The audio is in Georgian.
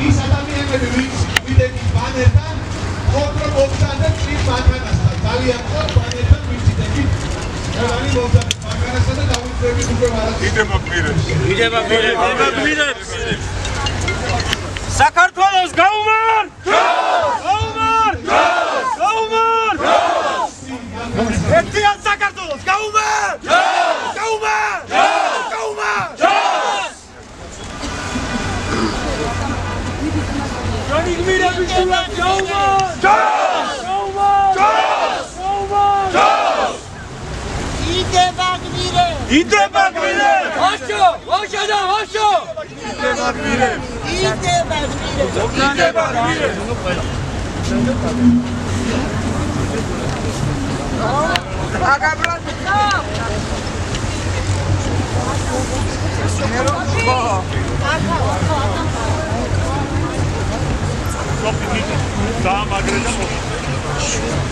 ის ადამიანები ვინც ვიდექით ბანერთან ხოთრო მოგზადეთ წინ მანქანასთან ძალიან ხოთ ბანერთან ვინც ვიდექით ყველანი მოგზადეთ მანქანასთან და დავუშვებით უკვე მარად იდევა საქართველოს გაუმარ! გაუმარ! გაუმar! ერთიან საქართველოს გაუმარ! გაუმარ! გაუმარ! ჯანი გმირები შულა გაუმარ! გაუმar! გაუმar! იდება გმირე! იდება გმირე! ვაშო! ვაშო და ვაშო! იდება გმირე! იდება გმირე! იდება გმირე! Stop it.